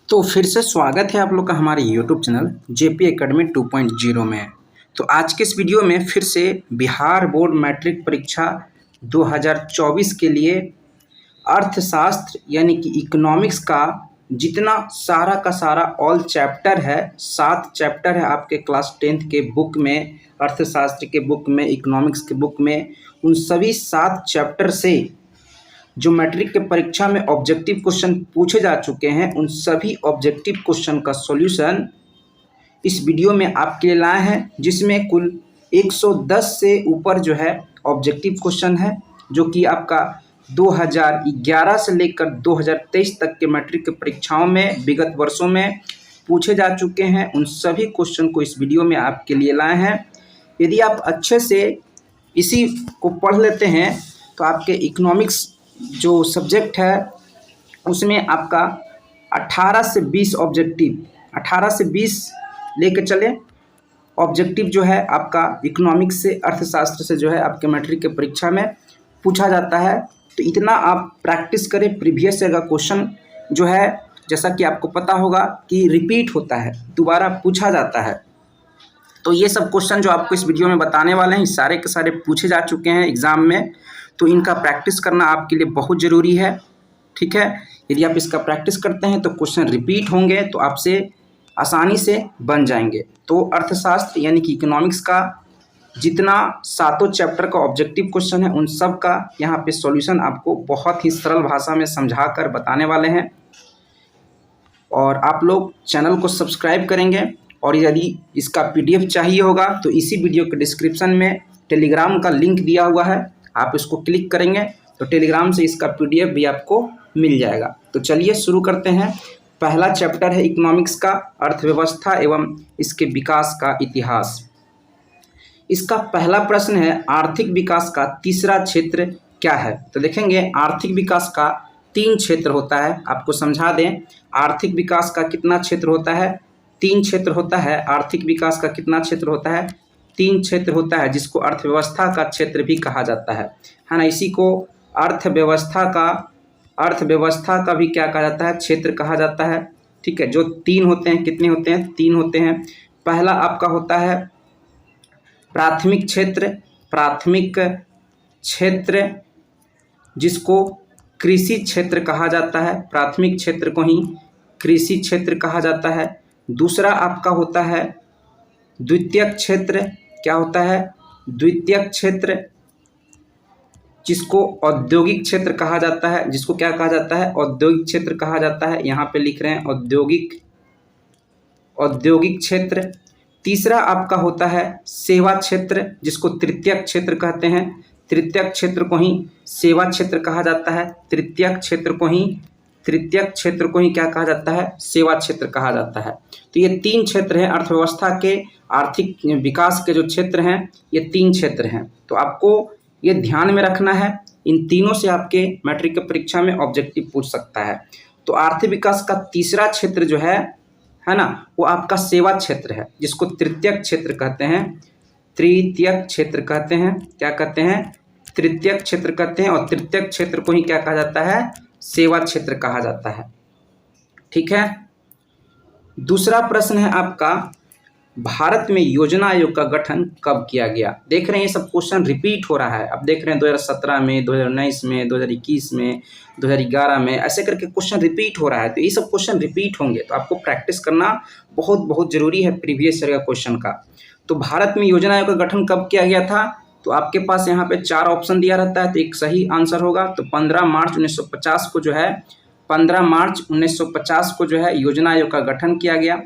तो फिर से स्वागत है आप लोग का हमारे YouTube चैनल जेपी एकेडमी 2.0 में। तो आज के इस वीडियो में फिर से बिहार बोर्ड मैट्रिक परीक्षा 2024 के लिए अर्थशास्त्र यानी कि इकोनॉमिक्स का जितना सारा का सारा ऑल चैप्टर है, 7 चैप्टर है आपके क्लास 10th के बुक में, अर्थशास्त्र के बुक में, इकोनॉमिक्स के बुक में, उन सभी 7 चैप्टर से जो मैट्रिक के परीक्षा में ऑब्जेक्टिव क्वेश्चन पूछे जा चुके हैं, उन सभी ऑब्जेक्टिव क्वेश्चन का सॉल्यूशन इस वीडियो में आपके लिए लाए हैं, जिसमें कुल 110 से ऊपर जो है ऑब्जेक्टिव क्वेश्चन है, जो कि आपका 2011 से लेकर 2023 तक के मैट्रिक के परीक्षाओं में विगत वर्षों में पूछे जा चुके हैं। उन सभी क्वेश्चन को इस वीडियो में आपके लिए लाए हैं। यदि आप अच्छे से इसी को पढ़ लेते हैं तो आपके इकोनॉमिक्स जो सब्जेक्ट है उसमें आपका 18 से 20 ऑब्जेक्टिव, 18 से 20 लेकर चले ऑब्जेक्टिव जो है आपका इकोनॉमिक्स से, अर्थशास्त्र से जो है आपके मैट्रिक के परीक्षा में पूछा जाता है। तो इतना आप प्रैक्टिस करें। प्रीवियस ईयर का क्वेश्चन जो है, जैसा कि आपको पता होगा कि रिपीट होता है, दोबारा पूछा जाता है। तो ये सब क्वेश्चन जो आपको इस वीडियो में बताने वाले हैं, सारे के सारे पूछे जा चुके हैं एग्ज़ाम में। तो इनका प्रैक्टिस करना आपके लिए बहुत ज़रूरी है, ठीक है। यदि आप इसका प्रैक्टिस करते हैं तो क्वेश्चन रिपीट होंगे, तो आपसे आसानी से बन जाएंगे। तो अर्थशास्त्र यानी कि इकोनॉमिक्स का जितना 7 चैप्टर का ऑब्जेक्टिव क्वेश्चन है, उन सब का यहाँ पे सॉल्यूशन आपको बहुत ही सरल भाषा में समझा कर बताने वाले हैं। और आप लोग चैनल को सब्सक्राइब करेंगे, और यदि इसका PDF चाहिए होगा तो इसी वीडियो के डिस्क्रिप्शन में टेलीग्राम का लिंक दिया हुआ है, आप इसको क्लिक करेंगे तो टेलीग्राम से इसका PDF भी आपको मिल जाएगा। तो चलिए शुरू करते हैं। पहला चैप्टर है इकोनॉमिक्स का, अर्थव्यवस्था एवं इसके विकास का इतिहास। इसका पहला प्रश्न है, आर्थिक विकास का तीसरा क्षेत्र क्या है। तो देखेंगे आर्थिक विकास का 3 क्षेत्र होता है। आपको समझा दें, आर्थिक विकास का कितना क्षेत्र होता है? 3 क्षेत्र होता है। आर्थिक विकास का कितना क्षेत्र होता है? 3 क्षेत्र होता है, जिसको अर्थव्यवस्था का क्षेत्र भी कहा जाता है ना। इसी को अर्थव्यवस्था का भी क्या कहा जाता है? क्षेत्र कहा जाता है, ठीक है। जो 3 होते हैं, कितने होते हैं? 3 होते हैं। पहला आपका होता है प्राथमिक क्षेत्र, जिसको कृषि क्षेत्र कहा जाता है। प्राथमिक क्षेत्र को ही कृषि क्षेत्र कहा जाता है। दूसरा आपका होता है द्वितीयक क्षेत्र। क्या होता है? द्वितीयक क्षेत्र, जिसको औद्योगिक क्षेत्र कहा जाता है। जिसको क्या कहा जाता है? औद्योगिक क्षेत्र कहा जाता है। यहाँ पे लिख रहे हैं औद्योगिक क्षेत्र। तीसरा आपका होता है सेवा क्षेत्र, जिसको तृतीयक क्षेत्र कहते हैं। तृतीयक क्षेत्र को ही सेवा क्षेत्र कहा जाता है। तृतीयक क्षेत्र को ही क्या कहा जाता है? सेवा क्षेत्र कहा जाता है। तो ये 3 क्षेत्र हैं अर्थव्यवस्था के, आर्थिक विकास के जो क्षेत्र हैं, ये 3 क्षेत्र हैं। तो आपको ये ध्यान में रखना है, इन तीनों से आपके मैट्रिक की परीक्षा में ऑब्जेक्टिव पूछ सकता है। तो आर्थिक विकास का तीसरा क्षेत्र जो है ना, वो आपका सेवा क्षेत्र है, जिसको तृतीयक क्षेत्र कहते हैं। तृतीयक क्षेत्र कहते हैं। क्या कहते हैं? तृतीयक क्षेत्र कहते हैं। और तृतीयक क्षेत्र को ही क्या कहा जाता है? सेवा क्षेत्र कहा जाता है, ठीक है। दूसरा प्रश्न है आपका, भारत में योजना आयोग का गठन कब किया गया। देख रहे हैं ये सब क्वेश्चन रिपीट हो रहा है। अब देख रहे हैं 2017 में, 2019 में, 2021 में, 2011 में, ऐसे करके क्वेश्चन रिपीट हो रहा है। तो ये सब क्वेश्चन रिपीट होंगे, तो आपको प्रैक्टिस करना बहुत बहुत ज़रूरी है प्रीवियस ईयर का क्वेश्चन का। तो भारत में योजना आयोग का गठन कब किया गया था? तो आपके पास यहाँ पे 4 ऑप्शन दिया रहता है, तो एक सही आंसर होगा। तो 15 मार्च 1950 को जो है 15 मार्च 1950 को जो है योजना आयोग का गठन किया गया।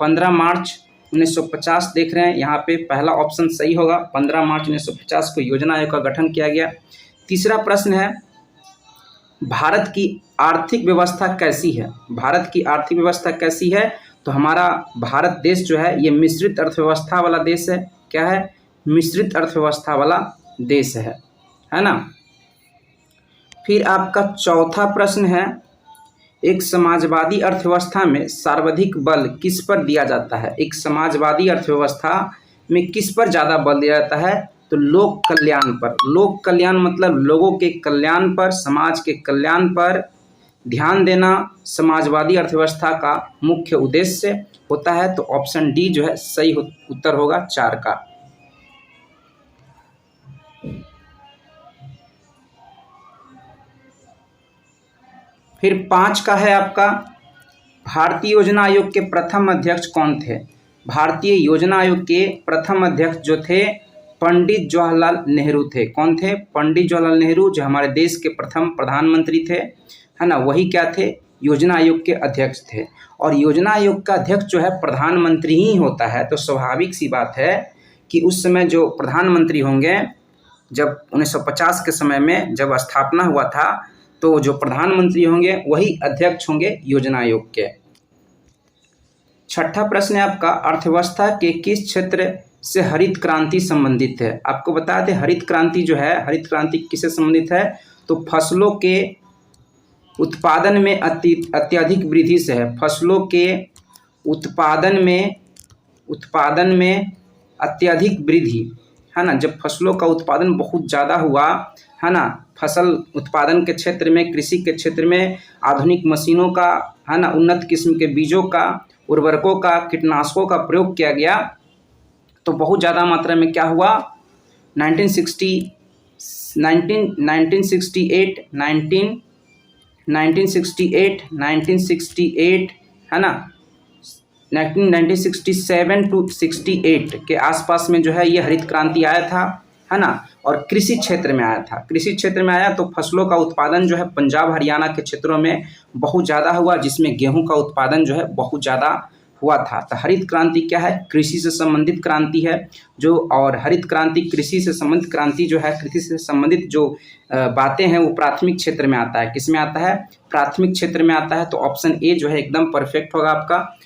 15 मार्च 1950 देख रहे हैं यहाँ पे, पहला ऑप्शन सही होगा। 15 मार्च 1950 को योजना आयोग का गठन किया गया। तीसरा प्रश्न है, भारत की आर्थिक व्यवस्था कैसी है। भारत की आर्थिक व्यवस्था कैसी है? तो हमारा भारत देश जो है ये मिश्रित अर्थव्यवस्था वाला देश है। क्या है? मिश्रित अर्थव्यवस्था वाला देश है ना। फिर आपका चौथा प्रश्न है, एक समाजवादी अर्थव्यवस्था में सर्वाधिक बल किस पर दिया जाता है। एक समाजवादी अर्थव्यवस्था में किस पर ज़्यादा बल दिया जाता है? तो लोक कल्याण पर। लोक कल्याण मतलब लोगों के कल्याण पर, समाज के कल्याण पर ध्यान देना समाजवादी अर्थव्यवस्था का मुख्य उद्देश्य होता है। तो ऑप्शन डी जो है सही उत्तर होगा 4 का। फिर 5 का है आपका, भारतीय योजना आयोग के प्रथम अध्यक्ष कौन थे? भारतीय योजना आयोग के प्रथम अध्यक्ष जो थे पंडित जवाहरलाल नेहरू थे। कौन थे? पंडित जवाहरलाल नेहरू, जो हमारे देश के प्रथम प्रधानमंत्री थे, है ना, वही क्या थे? योजना आयोग के अध्यक्ष थे। और योजना आयोग का अध्यक्ष जो है प्रधानमंत्री ही होता है। तो स्वाभाविक सी बात है कि उस समय जो प्रधानमंत्री होंगे, जब 1950 के समय में जब स्थापना हुआ था, तो जो प्रधानमंत्री होंगे वही अध्यक्ष होंगे योजना आयोग के। छठा प्रश्न है आपका, अर्थव्यवस्था के किस क्षेत्र से हरित क्रांति संबंधित है? आपको बता दें, हरित क्रांति जो है, हरित क्रांति किससे संबंधित है? तो फसलों के उत्पादन में अत्यधिक वृद्धि से है। फसलों के उत्पादन में अत्यधिक वृद्धि, है ना, जब फसलों का उत्पादन बहुत ज़्यादा हुआ, है ना, फसल उत्पादन के क्षेत्र में, कृषि के क्षेत्र में आधुनिक मशीनों का, है ना, उन्नत किस्म के बीजों का, उर्वरकों का, कीटनाशकों का प्रयोग किया गया, तो बहुत ज़्यादा मात्रा में क्या हुआ? 1968, है ना, 1967 टू 68 के आसपास में जो है ये हरित क्रांति आया था, है ना, और कृषि क्षेत्र में आया था। कृषि क्षेत्र में आया तो फसलों का उत्पादन जो है पंजाब हरियाणा के क्षेत्रों में बहुत ज़्यादा हुआ, जिसमें गेहूं का उत्पादन जो है बहुत ज़्यादा हुआ था। तो हरित क्रांति क्या है? कृषि से संबंधित क्रांति है जो, और हरित क्रांति कृषि से संबंधित क्रांति जो है, कृषि से संबंधित जो बातें हैं वो प्राथमिक क्षेत्र में आता है। किस में आता है? प्राथमिक क्षेत्र में आता है। तो ऑप्शन ए जो है एकदम परफेक्ट होगा आपका।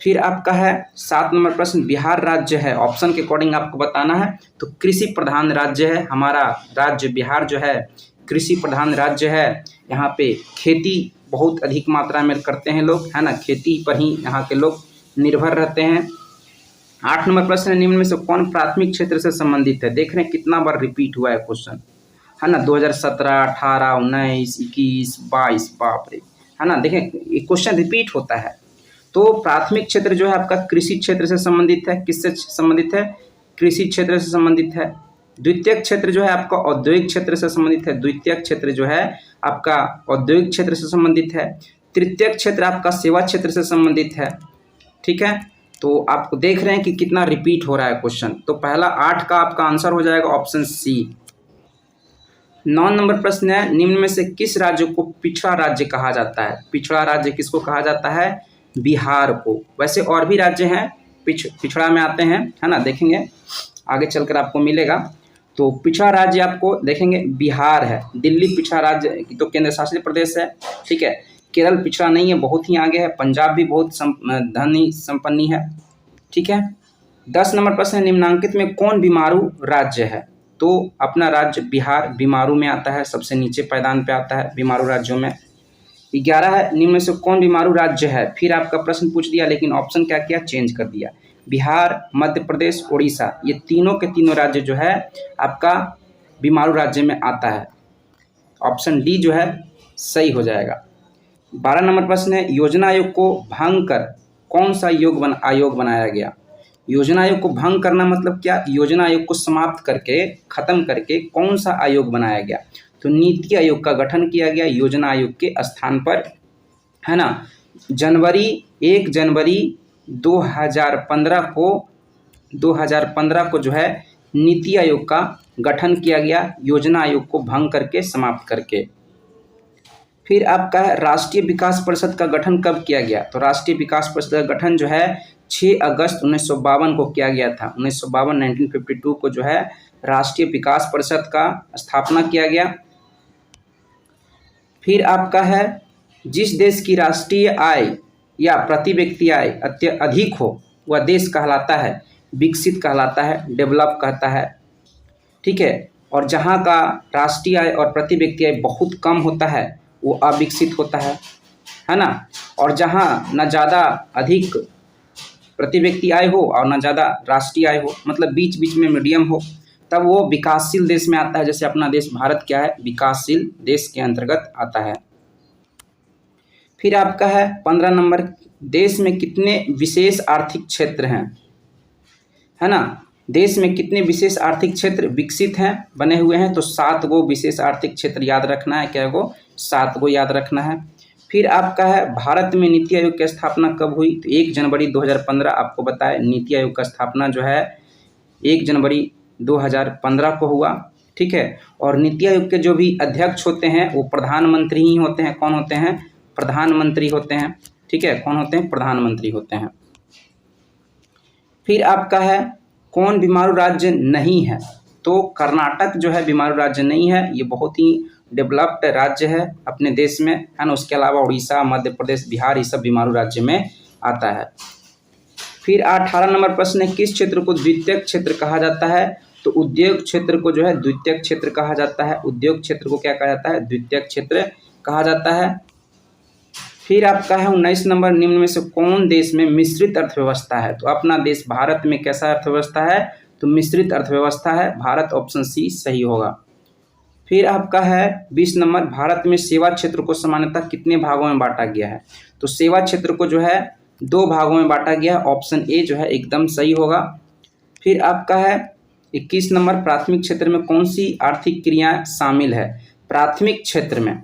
फिर आपका है 7 नंबर प्रश्न, बिहार राज्य है, ऑप्शन के अकॉर्डिंग आपको बताना है। तो कृषि प्रधान राज्य है हमारा राज्य बिहार जो है, कृषि प्रधान राज्य है। यहाँ पे खेती बहुत अधिक मात्रा में करते हैं लोग, है ना, खेती पर ही यहाँ के लोग निर्भर रहते हैं। 8 नंबर प्रश्न है, निम्न में से कौन प्राथमिक क्षेत्र से संबंधित है? देख रहे हैं कितना बार रिपीट हुआ है क्वेश्चन, है ना, 2017, 18, 19, 21, 22, बाप रे, है ना, देखें ये क्वेश्चन रिपीट होता है। तो प्राथमिक क्षेत्र जो है आपका कृषि क्षेत्र से संबंधित है। किससे संबंधित है? कृषि क्षेत्र से संबंधित है। द्वितीयक क्षेत्र जो है आपका औद्योगिक क्षेत्र से संबंधित है। द्वितीयक क्षेत्र जो है आपका औद्योगिक क्षेत्र से संबंधित है। तृतीयक क्षेत्र आपका सेवा क्षेत्र से संबंधित है। ठीक है, तो आप देख रहे हैं कि कितना रिपीट हो रहा है क्वेश्चन। तो पहला 8 का आपका आंसर हो जाएगा ऑप्शन सी। 9 नंबर प्रश्न है, निम्न में से किस राज्य को पिछड़ा राज्य कहा जाता है? पिछड़ा राज्य किसको कहा जाता है? बिहार को। वैसे और भी राज्य हैं पिछड़ा में आते हैं, है ना, देखेंगे आगे चलकर आपको मिलेगा। तो पिछड़ा राज्य आपको देखेंगे बिहार है। दिल्ली पिछड़ा राज्य तो केंद्र शासित प्रदेश है। ठीक है, केरल पिछड़ा नहीं है, बहुत ही आगे है। पंजाब भी बहुत धनी संपन्नी है। ठीक है, 10 नंबर प्रश्न है, निम्नांकित में कौन बीमारू राज्य है? तो अपना राज्य बिहार बीमारू में आता है, सबसे नीचे पायदान पे आता है बीमारू राज्यों में। 11 है, निम्न में से कौन बीमारू राज्य है? फिर आपका प्रश्न पूछ दिया, लेकिन ऑप्शन क्या किया? चेंज कर दिया। बिहार, मध्य प्रदेश, उड़ीसा, ये तीनों के तीनों राज्य जो है आपका बीमारू राज्य में आता है। ऑप्शन डी जो है सही हो जाएगा। 12 नंबर प्रश्न है, योजना आयोग को भंग कर कौन सा आयोग बनाया गया? योजना आयोग को भंग करना मतलब क्या? योजना आयोग को समाप्त करके, खत्म करके कौन सा आयोग बनाया गया? तो नीति आयोग का गठन किया गया योजना आयोग के स्थान पर, है ना। 1 जनवरी 2015 को जो है नीति आयोग का गठन किया गया योजना आयोग को भंग करके, समाप्त करके। फिर आपका है राष्ट्रीय विकास परिषद का गठन कब किया गया? तो राष्ट्रीय विकास परिषद का गठन जो है 6 अगस्त 1952 को किया गया था। 1952 को जो है राष्ट्रीय विकास परिषद का स्थापना किया गया। फिर आपका है, जिस देश की राष्ट्रीय आय या प्रति व्यक्ति आय अधिक हो वह देश कहलाता है विकसित, कहलाता है डेवलप कहता है। ठीक है, और जहाँ का राष्ट्रीय आय और प्रति व्यक्ति आय बहुत कम होता है वो अविकसित होता है ना। और जहाँ न ज़्यादा अधिक प्रति व्यक्ति आय हो और न ज़्यादा राष्ट्रीय आय हो, मतलब बीच बीच में मीडियम हो, तब वो विकासशील देश में आता है। जैसे अपना देश भारत क्या है? विकासशील देश के अंतर्गत आता है। फिर आपका है 15 नंबर, देश में कितने विशेष आर्थिक क्षेत्र हैं, है ना। देश में कितने विशेष आर्थिक क्षेत्र विकसित हैं, बने हुए हैं, तो 7 गो विशेष आर्थिक क्षेत्र याद रखना है। क्या गो? 7 गो याद रखना है। फिर आपका है भारत में नीति आयोग की स्थापना कब हुई, तो 1 जनवरी 2015 आपको बताया। नीति आयोग का स्थापना जो है 1 जनवरी 2015 को हुआ, ठीक है। और नीति आयोग के जो भी अध्यक्ष होते हैं वो प्रधानमंत्री ही होते हैं। कौन होते हैं? प्रधानमंत्री होते हैं, ठीक है। कौन होते हैं? प्रधानमंत्री होते हैं। फिर आपका है कौन बीमारू राज्य नहीं है, तो कर्नाटक जो है बीमारू राज्य नहीं है, ये बहुत ही डेवलप्ड राज्य है अपने देश में, है ना। उसके अलावा उड़ीसा, मध्य प्रदेश, बिहार, ये सब बीमारू राज्य में आता है। फिर 18 नंबर प्रश्न है, किस क्षेत्र को द्वितीयक क्षेत्र कहा जाता है, तो उद्योग क्षेत्र को जो है द्वितीयक क्षेत्र कहा जाता है। उद्योग क्षेत्र को क्या कहा जाता है? द्वितीयक क्षेत्र कहा जाता है। फिर आपका है 19 नंबर, निम्न में से कौन देश में मिश्रित अर्थव्यवस्था है, तो अपना देश भारत में कैसा अर्थव्यवस्था है, तो मिश्रित अर्थव्यवस्था है। भारत, ऑप्शन सी सही होगा। फिर आपका है 20 नंबर, भारत में सेवा क्षेत्र को सामान्यतः कितने भागों में बांटा गया है, तो सेवा क्षेत्र को जो है 2 भागों में बांटा गया है। ऑप्शन ए जो है एकदम सही होगा। फिर आपका है 21 नंबर, प्राथमिक क्षेत्र में कौन सी आर्थिक क्रियाएं शामिल है, प्राथमिक क्षेत्र में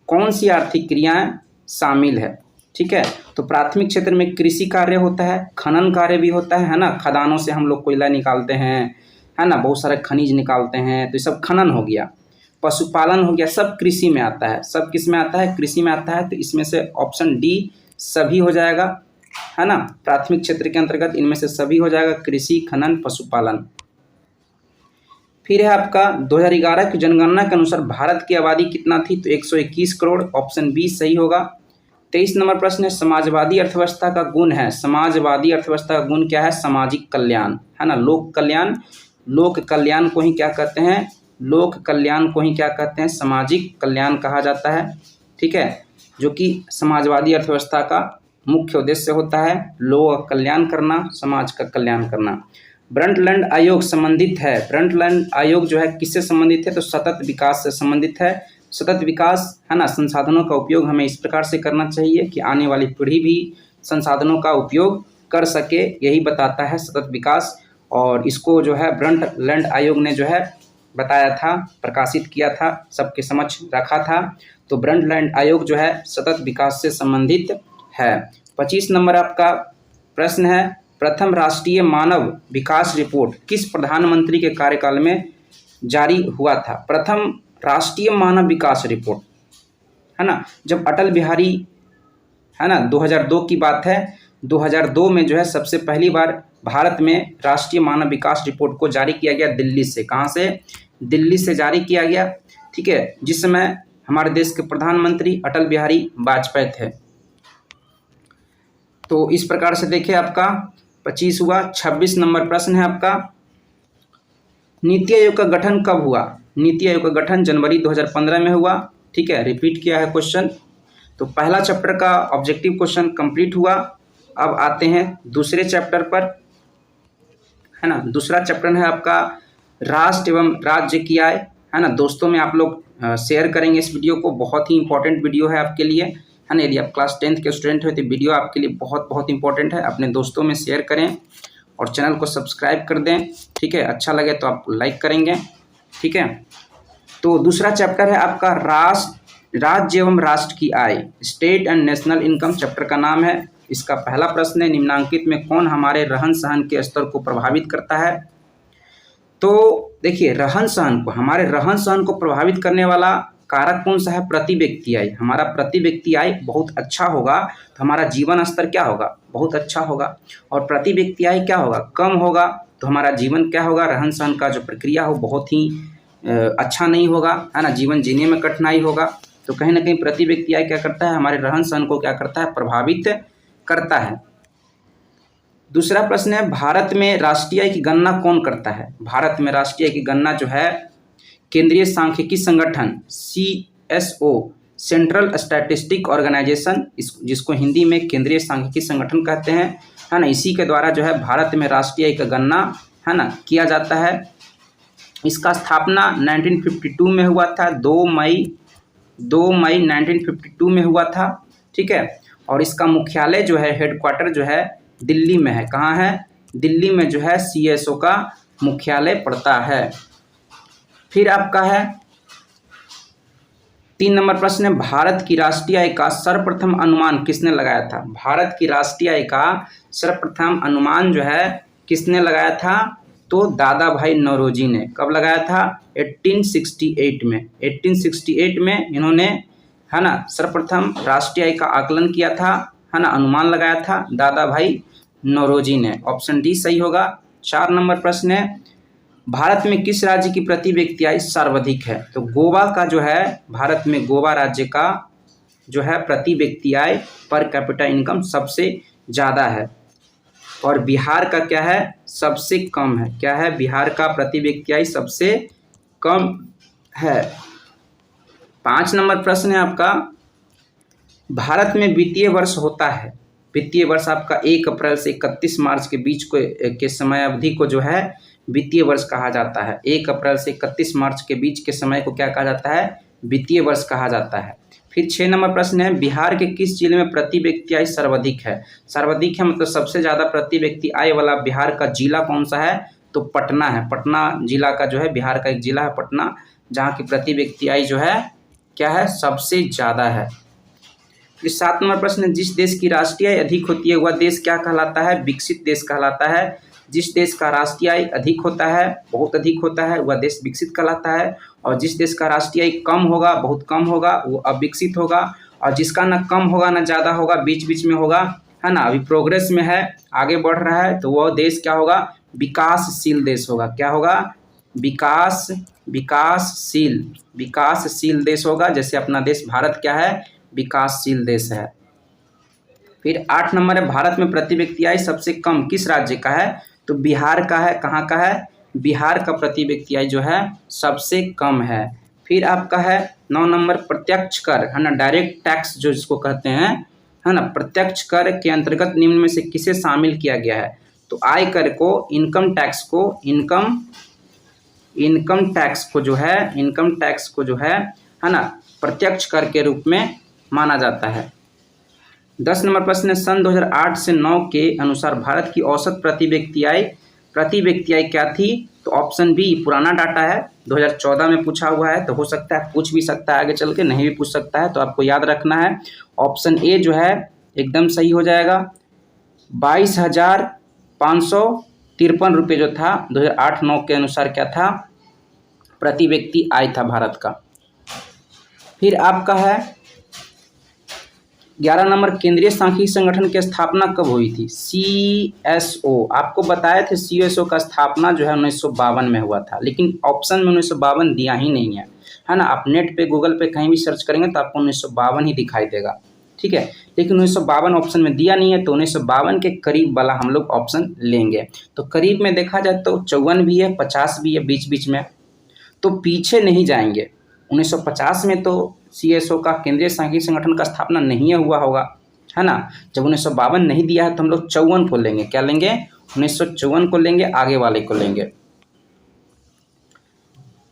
कौन सी आर्थिक क्रियाएं शामिल है, ठीक है। तो प्राथमिक क्षेत्र में कृषि कार्य होता है, खनन कार्य भी होता है ना। खदानों से हम लोग कोयला निकालते हैं, है ना, बहुत सारे खनिज निकालते हैं, तो ये सब खनन हो गया। पशुपालन हो गया, सब कृषि में आता है। सब किस में आता है? कृषि में आता है। तो इसमें से ऑप्शन डी सभी हो जाएगा, है ना। प्राथमिक क्षेत्र के अंतर्गत इनमें से सभी हो जाएगा, कृषि, खनन, पशुपालन। फिर है आपका 2011 की जनगणना के अनुसार भारत की आबादी कितना थी, तो 121 करोड़, ऑप्शन बी सही होगा। 23 नंबर प्रश्न है, समाजवादी अर्थव्यवस्था का गुण है, समाजवादी अर्थव्यवस्था का गुण क्या है? सामाजिक कल्याण, है ना, लोक कल्याण। लोक कल्याण को ही क्या कहते हैं? लोक कल्याण को ही क्या कहते हैं? सामाजिक कल्याण कहा जाता है, ठीक है। जो कि समाजवादी अर्थव्यवस्था का मुख्य उद्देश्य होता है, लोगों का कल्याण करना, समाज का कल्याण करना। ब्रंटलैंड आयोग संबंधित है, ब्रंटलैंड आयोग जो है किससे संबंधित है, तो सतत विकास से संबंधित है। सतत विकास, है ना, संसाधनों का उपयोग हमें इस प्रकार से करना चाहिए कि आने वाली पीढ़ी भी संसाधनों का उपयोग कर सके, यही बताता है सतत विकास। और इसको जो है ब्रंटलैंड आयोग ने जो है बताया था, प्रकाशित किया था, सबके समक्ष रखा था। तो ब्रंटलैंड आयोग जो है सतत विकास से संबंधित है। 25 नंबर आपका प्रश्न है, प्रथम राष्ट्रीय मानव विकास रिपोर्ट किस प्रधानमंत्री के कार्यकाल में जारी हुआ था? प्रथम राष्ट्रीय मानव विकास रिपोर्ट, है ना, जब अटल बिहारी, है ना, 2002 की बात है। 2002 में जो है सबसे पहली बार भारत में राष्ट्रीय मानव विकास रिपोर्ट को जारी किया गया दिल्ली से। कहाँ से? दिल्ली से जारी किया गया, ठीक है। जिस समय हमारे देश के प्रधानमंत्री अटल बिहारी वाजपेयी थे। तो इस प्रकार से देखिए आपका 25 हुआ। 26 नंबर प्रश्न है आपका, नीति आयोग का गठन कब हुआ? नीति आयोग का गठन जनवरी 2015 में हुआ, ठीक है। रिपीट किया है क्वेश्चन। तो पहला चैप्टर का ऑब्जेक्टिव क्वेश्चन कंप्लीट हुआ। अब आते हैं दूसरे चैप्टर पर, है ना। दूसरा चैप्टर है आपका राष्ट्र एवं राज्य की आय, है ना। दोस्तों में आप लोग शेयर करेंगे इस वीडियो को, बहुत ही इंपॉर्टेंट वीडियो है आपके लिए, है ना। यदि आप क्लास 10th के स्टूडेंट हो तो वीडियो आपके लिए बहुत बहुत इंपॉर्टेंट है। अपने दोस्तों में शेयर करें और चैनल को सब्सक्राइब कर दें, ठीक है। अच्छा लगे तो आप लाइक करेंगे, ठीक है। तो दूसरा चैप्टर है आपका राज्य एवं राष्ट्र की आय, state and national income chapter का नाम है। इसका पहला प्रश्न है, निम्नांकित में कौन हमारे रहन सहन के स्तर को प्रभावित करता है? तो देखिए, रहन सहन को, हमारे रहन सहन को प्रभावित करने वाला कारक कौन सा है? प्रति व्यक्ति आय। हमारा प्रति व्यक्ति आय बहुत अच्छा होगा तो हमारा जीवन स्तर क्या होगा? बहुत अच्छा होगा। और प्रति व्यक्ति आय क्या होगा? कम होगा तो हमारा जीवन क्या होगा? रहन सहन का जो प्रक्रिया हो बहुत ही अच्छा नहीं होगा, है ना। जीवन जीने में कठिनाई होगा। तो कहीं ना कहीं प्रति व्यक्ति आय क्या करता है? हमारे रहन सहन को क्या करता है? प्रभावित करता है। दूसरा प्रश्न है, भारत में राष्ट्रीय आय की गणना कौन करता है? भारत में राष्ट्रीय आय की गणना जो है केंद्रीय सांख्यिकी संगठन CSO, सेंट्रल स्टैटिस्टिक ऑर्गेनाइजेशन, जिसको हिंदी में केंद्रीय सांख्यिकी संगठन कहते हैं, है ना। इसी के द्वारा जो है भारत में राष्ट्रीय आय की गणना, है ना, किया जाता है। इसका स्थापना 1952 में हुआ था, 2 मई 1952 में हुआ था, ठीक है। और इसका मुख्यालय जो है, हेडक्वार्टर जो है दिल्ली में है। कहाँ है? दिल्ली में जो है CSO का मुख्यालय पड़ता है। फिर आपका है 3 नंबर प्रश्न है, भारत की राष्ट्रीय आय का सर्वप्रथम अनुमान किसने लगाया था? भारत की राष्ट्रीय आय का सर्वप्रथम अनुमान जो है किसने लगाया था? तो दादा भाई नौरोजी ने। कब लगाया था? 1868 में। 1868 में इन्होंने, है ना, सर्वप्रथम राष्ट्रीय आय का आकलन किया था, है ना, अनुमान लगाया था दादा भाई नौरोजी ने। ऑप्शन डी सही होगा। 4 नंबर प्रश्न है, भारत में किस राज्य की प्रति व्यक्ति आय सर्वाधिक है? तो गोवा का जो है, भारत में गोवा राज्य का जो है प्रति व्यक्ति आय पर कैपिटा इनकम सबसे ज़्यादा है। और बिहार का क्या है? सबसे कम है। क्या है? बिहार का प्रति व्यक्ति आय सबसे कम है। 5 नंबर प्रश्न है आपका, भारत में वित्तीय वर्ष होता है, वित्तीय वर्ष आपका 1 अप्रैल से 31 मार्च के बीच के समय अवधि को जो है वित्तीय वर्ष कहा जाता है। 1 अप्रैल से 31 मार्च के बीच के समय को क्या कहा जाता है? वित्तीय वर्ष कहा जाता है। फिर 6 नंबर प्रश्न है, बिहार के किस जिले में प्रति व्यक्ति आय सर्वाधिक है? सर्वाधिक है मतलब सबसे ज़्यादा प्रति व्यक्ति आय वाला बिहार का जिला कौन सा है? तो पटना है। पटना जिला का जो है, बिहार का एक जिला है पटना, जहाँ की प्रति व्यक्ति आय जो है क्या है? सबसे ज़्यादा है। फिर 7 नंबर प्रश्न है, जिस देश की राष्ट्रीय आय अधिक होती है वह देश क्या कहलाता है? विकसित देश कहलाता है। जिस देश का राष्ट्रीय आय अधिक होता है, बहुत अधिक होता है, वह देश विकसित कहलाता है। और जिस देश का राष्ट्रीय आय कम होगा, बहुत कम होगा, वो अविकसित होगा। और जिसका ना कम होगा ना ज़्यादा होगा, बीच बीच में होगा, है ना, अभी प्रोग्रेस में है, आगे बढ़ रहा है, तो वह देश क्या होगा? विकासशील देश होगा। क्या होगा? विकासशील देश होगा। जैसे अपना देश भारत क्या है? विकासशील देश है। फिर 8 नंबर है, भारत में प्रति व्यक्ति आय सबसे कम किस राज्य का है? तो बिहार का है। कहाँ का है? बिहार का प्रति व्यक्ति आय जो है सबसे कम है। फिर आपका है 9 नंबर, प्रत्यक्ष कर, है ना, डायरेक्ट टैक्स जो जिसको कहते हैं, है ना, प्रत्यक्ष कर के अंतर्गत निम्न में से किसे शामिल किया गया है? तो आय कर को, इनकम टैक्स को जो है ना, प्रत्यक्ष कर के रूप में माना जाता है। 10 नंबर प्रश्न है, सन 2008 से 9 के अनुसार भारत की औसत प्रति व्यक्ति आय क्या थी? तो ऑप्शन बी पुराना डाटा है, 2014 में पूछा हुआ है, तो हो सकता है पूछ भी सकता है आगे चल के, नहीं भी पूछ सकता है, तो आपको याद रखना है। ऑप्शन ए जो है एकदम सही हो जाएगा। 22,553 रुपये जो था 2008-9 के अनुसार क्या था? प्रति व्यक्ति आय था भारत का। फिर आपका है 11 नंबर, केंद्रीय सांख्यिकी संगठन की स्थापना कब हुई थी? CSO, आपको बताए थे CSO का स्थापना जो है 1952 में हुआ था, लेकिन ऑप्शन में 1952 दिया ही नहीं है, है ना। आप नेट पे, गूगल पे कहीं भी सर्च करेंगे तो आपको 1952 ही दिखाई देगा, ठीक है। लेकिन 1952 ऑप्शन में दिया नहीं है, तो 1952 के करीब वाला हम लोग ऑप्शन लेंगे। तो करीब में देखा जाए तो 54 भी है, 50 भी है, बीच बीच में, तो पीछे नहीं जाएंगे। 1950 में तो CSO का, केंद्रीय सांख्यिकी संगठन का स्थापना नहीं हुआ होगा, है ना। जब 1952 नहीं दिया है तो हम लोग 54 को लेंगे। क्या लेंगे? 1954 को लेंगे, आगे वाले को लेंगे।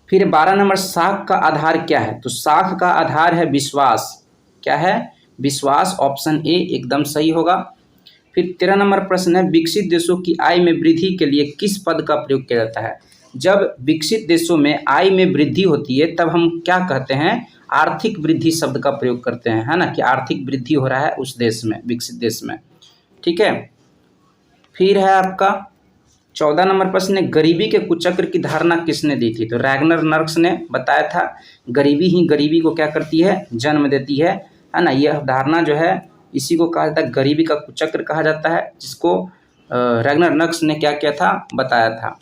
फिर 12 नंबर, साख का आधार क्या है? तो साख का आधार है विश्वास। क्या है? विश्वास। ऑप्शन ए एकदम सही होगा। फिर 13 नंबर प्रश्न है, विकसित देशों की आय में वृद्धि के लिए किस पद का प्रयोग किया जाता है? जब विकसित देशों में आय में वृद्धि होती है तब हम क्या कहते हैं? आर्थिक वृद्धि शब्द का प्रयोग करते हैं, है ना, कि आर्थिक वृद्धि हो रहा है उस देश में, विकसित देश में, ठीक है। फिर है आपका 14 नंबर प्रश्न है, गरीबी के कुचक्र की धारणा किसने दी थी? तो रैगनर नर्क्स ने बताया था, गरीबी ही गरीबी को क्या करती है? जन्म देती है ना। यह धारणा जो है इसी को कहा जाता है, गरीबी का कुचक्र कहा जाता है, जिसको रैगनर नर्क्स ने क्या किया था? बताया था।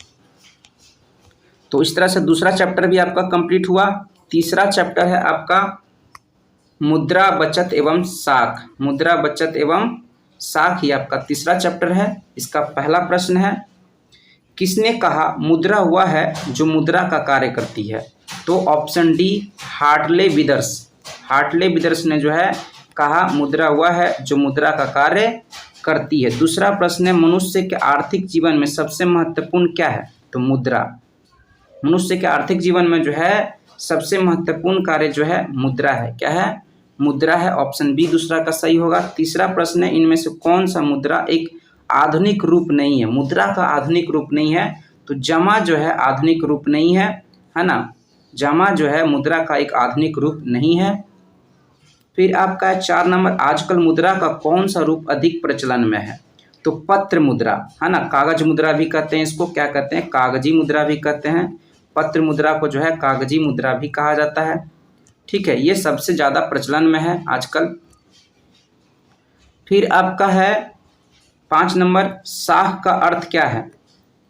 तो इस तरह से दूसरा चैप्टर भी आपका कंप्लीट हुआ। तीसरा चैप्टर है आपका मुद्रा बचत एवं साख। मुद्रा बचत एवं साख ही आपका तीसरा चैप्टर है। इसका पहला प्रश्न है, किसने कहा मुद्रा वह है जो मुद्रा का कार्य करती है? तो option D Hartley withers. Hartley withers ने जो है कहा मुद्रा वह है जो मुद्रा का कार्य करती है। दूसरा प्रश्न है, मनुष्य के आर्थिक जीवन में सबसे महत्वपूर्ण क्या है? तो मुद्रा। मनुष्य के आर्थिक जीवन में जो है सबसे महत्वपूर्ण कार्य जो है मुद्रा है। क्या है? मुद्रा है, ऑप्शन बी दूसरा का सही होगा। तीसरा प्रश्न है, इनमें से कौन सा मुद्रा एक आधुनिक रूप नहीं है? मुद्रा का आधुनिक रूप नहीं है, तो जमा जो है आधुनिक रूप नहीं है ना। जमा जो है मुद्रा का एक आधुनिक रूप नहीं है। फिर आपका है 4 नंबर, आजकल मुद्रा का कौन सा रूप अधिक प्रचलन में है? तो पत्र मुद्रा है ना, कागज मुद्रा भी कहते हैं इसको, क्या कहते हैं, कागजी मुद्रा भी कहते हैं। पत्र मुद्रा को जो है कागजी मुद्रा भी कहा जाता है। ठीक है, ये सबसे ज़्यादा प्रचलन में है आजकल। फिर आपका है 5 नंबर, साख का अर्थ क्या है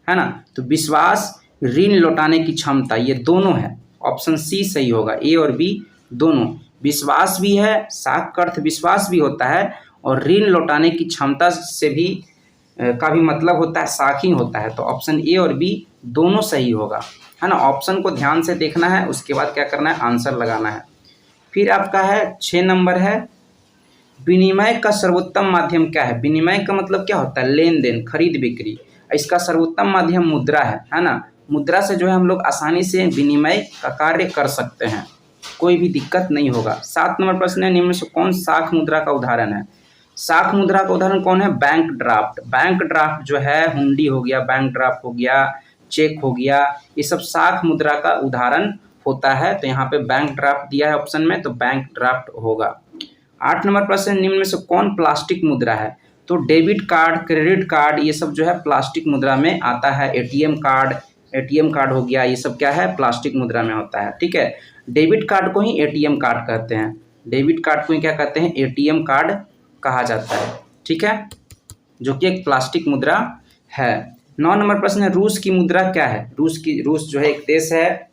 ना। तो विश्वास, ऋण लौटाने की क्षमता, ये दोनों है। ऑप्शन सी सही होगा, ए और बी दोनों। विश्वास भी है, साख का अर्थ विश्वास भी होता है, और ऋण लौटाने की क्षमता से भी का भी मतलब होता है साख ही होता है। तो ऑप्शन ए और बी दोनों सही होगा, है ना। ऑप्शन को ध्यान से देखना है, उसके बाद क्या करना है, आंसर लगाना है। फिर आपका है 6 नंबर है, विनिमय का सर्वोत्तम माध्यम क्या है? विनिमय का मतलब क्या होता है, लेन देन, खरीद बिक्री। इसका सर्वोत्तम माध्यम मुद्रा है ना। मुद्रा से जो है हम लोग आसानी से विनिमय का कार्य कर सकते हैं, कोई भी दिक्कत नहीं होगा। 7 नंबर प्रश्न है, निम्न में से कौन साख मुद्रा का उदाहरण है? साख मुद्रा का उदाहरण कौन है? Bank draft. बैंक ड्राफ्ट जो है हुंडी हो गया, बैंक ड्राफ्ट हो गया, चेक हो गया, ये सब साख मुद्रा का उदाहरण होता है। तो यहाँ पे बैंक ड्राफ्ट दिया है ऑप्शन में, तो बैंक ड्राफ्ट होगा। 8 नंबर प्रश्न, निम्न में से कौन प्लास्टिक मुद्रा है? तो डेबिट कार्ड, क्रेडिट कार्ड, ये सब जो है प्लास्टिक मुद्रा में आता है। एटीएम कार्ड हो गया, ये सब क्या है, प्लास्टिक मुद्रा में होता है। ठीक है, डेबिट कार्ड को ही एटीएम कार्ड कहते हैं। डेबिट कार्ड को ही क्या कहते हैं, एटीएम कार्ड कहा जाता है। ठीक है, जो कि एक प्लास्टिक मुद्रा है। 9 नंबर प्रश्न है, रूस की मुद्रा क्या है? रूस जो है एक देश है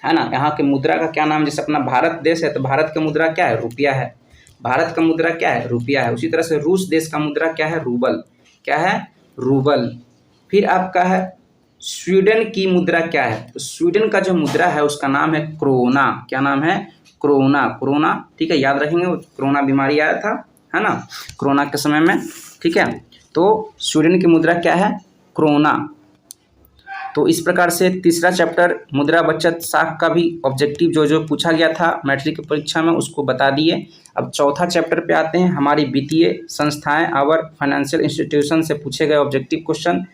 ना। यहाँ के मुद्रा का क्या नाम? जैसे अपना भारत देश है, तो भारत का मुद्रा क्या है, रुपया है। भारत का मुद्रा क्या है, रुपया है। उसी तरह से रूस देश का मुद्रा क्या है, रूबल। क्या है, रूबल। फिर आपका है स्वीडन की मुद्रा क्या है? तो स्वीडन का जो मुद्रा है उसका नाम है क्रोना। क्या नाम है, क्रोना। ठीक है, याद रखेंगे, कोरोना बीमारी आया था, है ना, कोरोना के समय में। ठीक है, तो स्वीडन की मुद्रा क्या है, क्रोना। तो इस प्रकार से तीसरा चैप्टर मुद्रा बचत साख का भी ऑब्जेक्टिव जो पूछा गया था मैट्रिक की परीक्षा में, उसको बता दिए। अब चौथा चैप्टर पे आते हैं, हमारी वित्तीय संस्थाएं और फाइनेंशियल इंस्टीट्यूशन से पूछे गए ऑब्जेक्टिव क्वेश्चन।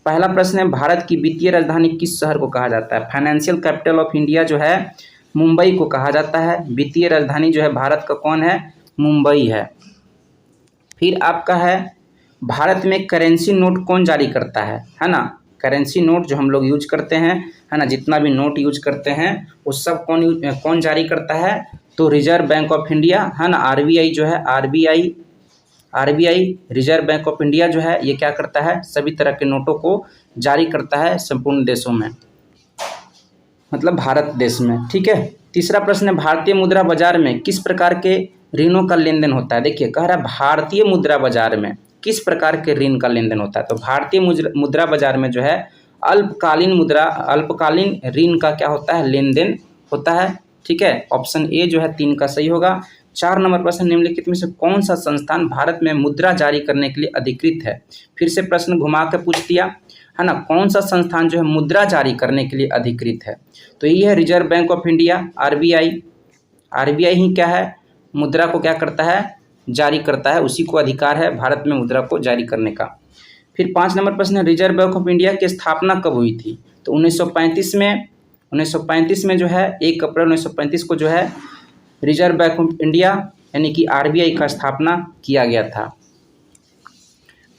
पहला प्रश्न है, भारत की वित्तीय राजधानी किस शहर को कहा जाता है? फाइनेंशियल कैपिटल ऑफ इंडिया जो है मुंबई को कहा जाता है। वित्तीय राजधानी जो है भारत का कौन है, मुंबई है। फिर आपका है, भारत में करेंसी नोट कौन जारी करता है ना। करेंसी नोट जो हम लोग यूज करते हैं, है ना, जितना भी नोट यूज करते हैं वो सब कौन जारी करता है? तो रिजर्व बैंक ऑफ इंडिया, है ना। आरबीआई जो है, RBI reserve Bank of India जो है ये क्या करता है, सभी तरह के नोटों को जारी करता है संपूर्ण देशों में, मतलब भारत देश में। ठीक है, तीसरा प्रश्न है, भारतीय मुद्रा बाजार में किस प्रकार के ऋणों का लेन देन होता है? देखिए, कह रहा है भारतीय मुद्रा बाजार में किस प्रकार के ऋण का लेन देन होता है। तो भारतीय मुद्रा बाजार में जो है अल्पकालीन ऋण का क्या होता है, लेन देन होता है। ठीक है, ऑप्शन ए जो है 3 का सही होगा। 4 नंबर प्रश्न, निम्नलिखित में से कौन सा संस्थान भारत में मुद्रा जारी करने के लिए अधिकृत है? फिर से प्रश्न घुमा के पूछ दिया, है ना। कौन सा संस्थान जो है मुद्रा जारी करने के लिए अधिकृत है? तो ये है Reserve Bank of India, RBI ही क्या है, मुद्रा को क्या करता है, जारी करता है। उसी को अधिकार है भारत में मुद्रा को जारी करने का। फिर 5 नंबर प्रश्न है, रिजर्व बैंक ऑफ इंडिया की स्थापना कब हुई थी? तो 1935 में जो है 1 अप्रैल 1935 को जो है रिजर्व बैंक ऑफ इंडिया यानी कि आरबीआई का स्थापना किया गया था।